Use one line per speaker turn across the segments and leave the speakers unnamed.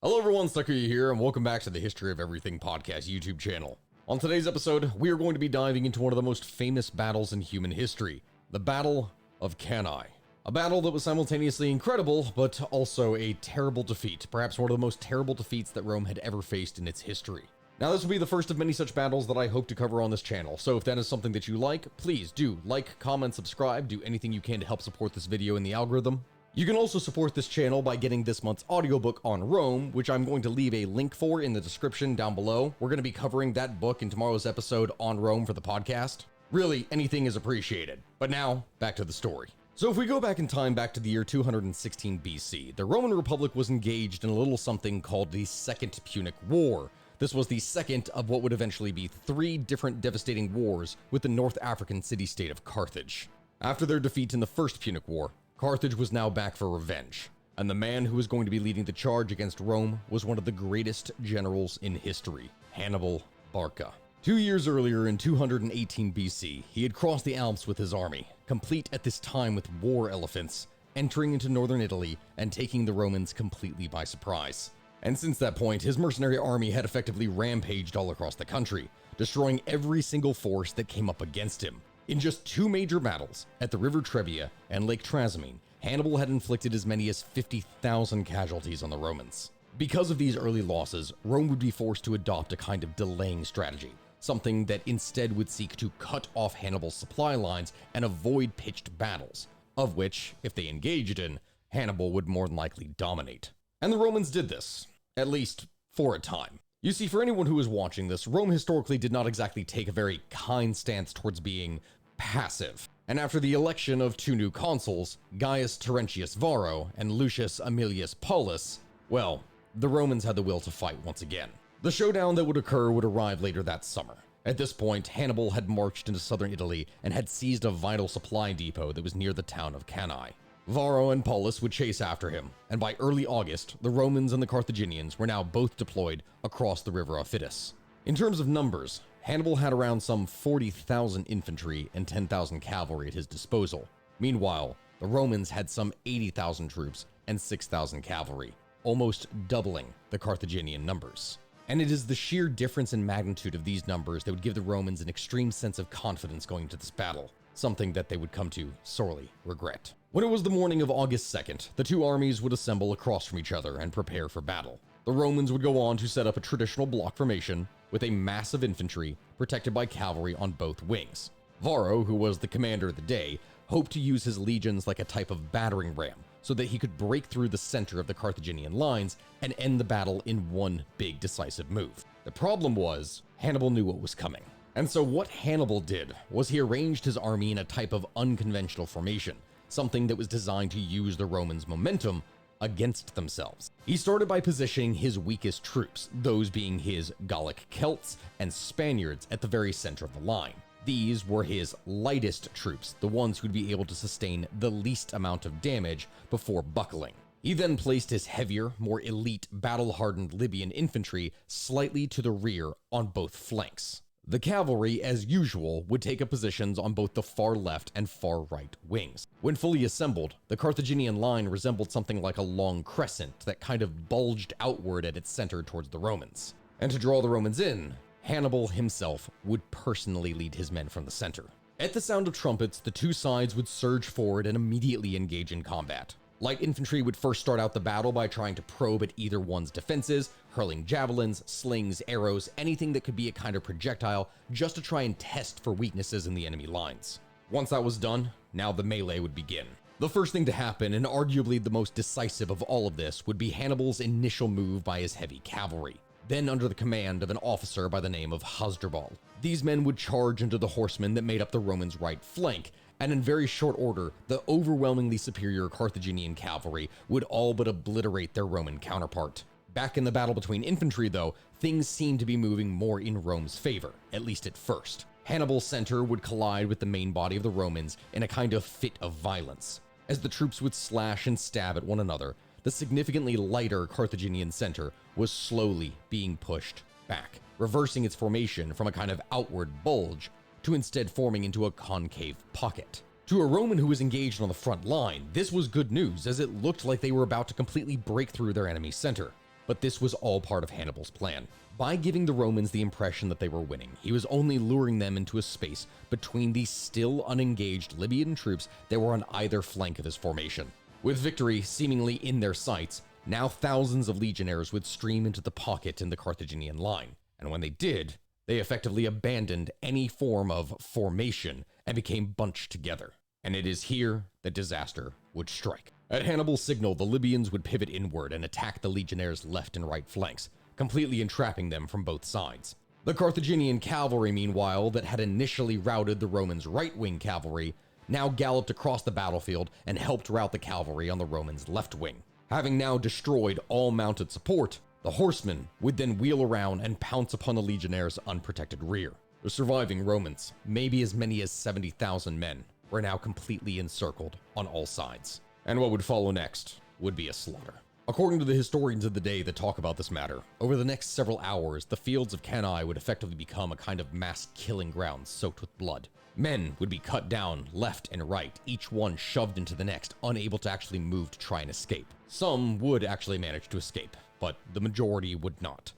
Hello everyone, Stuckery here, and welcome back to the History of Everything podcast YouTube channel. On today's episode, we are going to be diving into one of the most famous battles in human history, the Battle of Cannae. A battle that was simultaneously incredible, but also a terrible defeat, perhaps one of the most terrible defeats that Rome had ever faced in its history. Now this will be the first of many such battles that I hope to cover on this channel, so if that is something that you like, please do like, comment, subscribe, do anything you can to help support this video in the algorithm. You can also support this channel by getting this month's audiobook on Rome, which I'm going to leave a link for in the description down below. We're going to be covering that book in tomorrow's episode on Rome for the podcast. Really, anything is appreciated. But now, back to the story. So if we go back in time back to the year 216 BC, the Roman Republic was engaged in a little something called the Second Punic War. This was the second of what would eventually be 3 different devastating wars with the North African city-state of Carthage. After their defeat in the First Punic War, Carthage was now back for revenge, and the man who was going to be leading the charge against Rome was one of the greatest generals in history, Hannibal Barca. 2 years earlier, in 218 BC, he had crossed the Alps with his army, complete at this time with war elephants, entering into northern Italy and taking the Romans completely by surprise. And since that point, his mercenary army had effectively rampaged all across the country, destroying every single force that came up against him. In just 2 major battles, at the River Trebia and Lake Trasimene, Hannibal had inflicted as many as 50,000 casualties on the Romans. Because of these early losses, Rome would be forced to adopt a kind of delaying strategy, something that instead would seek to cut off Hannibal's supply lines and avoid pitched battles, of which, if they engaged in, Hannibal would more than likely dominate. And the Romans did this, at least for a time. You see, for anyone who is watching this, Rome historically did not exactly take a very kind stance towards being passive. And after the election of 2 new consuls, Gaius Terentius Varro and Lucius Aemilius Paulus, well, the Romans had the will to fight once again. The showdown that would occur would arrive later that summer. At this point, Hannibal had marched into southern Italy and had seized a vital supply depot that was near the town of Cannae. Varro and Paulus would chase after him, and by early August, the Romans and the Carthaginians were now both deployed across the river Aufidus. In terms of numbers, Hannibal had around some 40,000 infantry and 10,000 cavalry at his disposal. Meanwhile, the Romans had some 80,000 troops and 6,000 cavalry, almost doubling the Carthaginian numbers. And it is the sheer difference in magnitude of these numbers that would give the Romans an extreme sense of confidence going into this battle, something that they would come to sorely regret. When it was the morning of August 2nd, the 2 armies would assemble across from each other and prepare for battle. The Romans would go on to set up a traditional block formation with a mass of infantry protected by cavalry on both wings. Varro, who was the commander of the day, hoped to use his legions like a type of battering ram so that he could break through the center of the Carthaginian lines and end the battle in one big decisive move. The problem was, Hannibal knew what was coming. And so what Hannibal did was he arranged his army in a type of unconventional formation, something that was designed to use the Romans' momentum against themselves. He started by positioning his weakest troops, those being his Gallic Celts and Spaniards, at the very center of the line. These were his lightest troops, the ones who'd be able to sustain the least amount of damage before buckling. He then placed his heavier, more elite, battle-hardened Libyan infantry slightly to the rear on both flanks. The cavalry, as usual, would take up positions on both the far left and far right wings. When fully assembled, the Carthaginian line resembled something like a long crescent that kind of bulged outward at its center towards the Romans. And to draw the Romans in, Hannibal himself would personally lead his men from the center. At the sound of trumpets, the 2 sides would surge forward and immediately engage in combat. Light infantry would first start out the battle by trying to probe at either one's defenses, hurling javelins, slings, arrows, anything that could be a kind of projectile, just to try and test for weaknesses in the enemy lines. Once that was done, now the melee would begin. The first thing to happen, and arguably the most decisive of all of this, would be Hannibal's initial move by his heavy cavalry, then under the command of an officer by the name of Hasdrubal. These men would charge into the horsemen that made up the Romans' right flank, and in very short order, the overwhelmingly superior Carthaginian cavalry would all but obliterate their Roman counterpart. Back in the battle between infantry, though, things seemed to be moving more in Rome's favor, at least at first. Hannibal's center would collide with the main body of the Romans in a kind of fit of violence. As the troops would slash and stab at one another, the significantly lighter Carthaginian center was slowly being pushed back, reversing its formation from a kind of outward bulge to instead forming into a concave pocket. To a Roman who was engaged on the front line, this was good news, as it looked like they were about to completely break through their enemy's center. But this was all part of Hannibal's plan. By giving the Romans the impression that they were winning, he was only luring them into a space between the still unengaged Libyan troops that were on either flank of his formation. With victory seemingly in their sights, now thousands of legionnaires would stream into the pocket in the Carthaginian line. And when they did, they effectively abandoned any form of formation and became bunched together. And it is here that disaster would strike. At Hannibal's signal, the Libyans would pivot inward and attack the legionnaires' left and right flanks, completely entrapping them from both sides. The Carthaginian cavalry, meanwhile, that had initially routed the Romans' right-wing cavalry, now galloped across the battlefield and helped rout the cavalry on the Romans' left wing. Having now destroyed all mounted support, the horsemen would then wheel around and pounce upon the legionnaires' unprotected rear. The surviving Romans, maybe as many as 70,000 men, were now completely encircled on all sides. And what would follow next would be a slaughter. According to the historians of the day that talk about this matter, over the next several hours, the fields of Cannae would effectively become a kind of mass killing ground soaked with blood. Men would be cut down left and right, each one shoved into the next, unable to actually move to try and escape. Some would actually manage to escape, but the majority would not.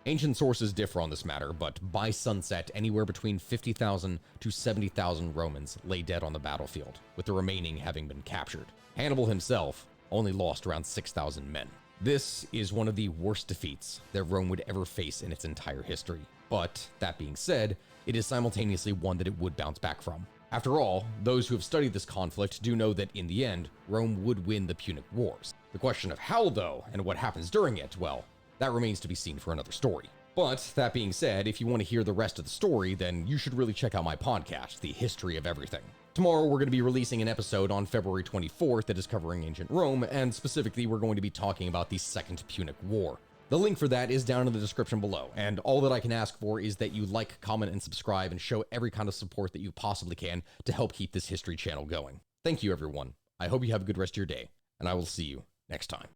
Ancient sources differ on this matter, but by sunset, anywhere between 50,000 to 70,000 Romans lay dead on the battlefield, with the remaining having been captured. Hannibal himself only lost around 6,000 men. This is one of the worst defeats that Rome would ever face in its entire history. But, that being said, it is simultaneously one that it would bounce back from. After all, those who have studied this conflict do know that in the end, Rome would win the Punic Wars. The question of how, though, and what happens during it, well, that remains to be seen for another story. But, that being said, if you want to hear the rest of the story, then you should really check out my podcast, The History of Everything. Tomorrow, we're going to be releasing an episode on February 24th that is covering ancient Rome, and specifically, we're going to be talking about the Second Punic War. The link for that is down in the description below, and all that I can ask for is that you like, comment, and subscribe, and show every kind of support that you possibly can to help keep this history channel going. Thank you, everyone. I hope you have a good rest of your day, and I will see you next time.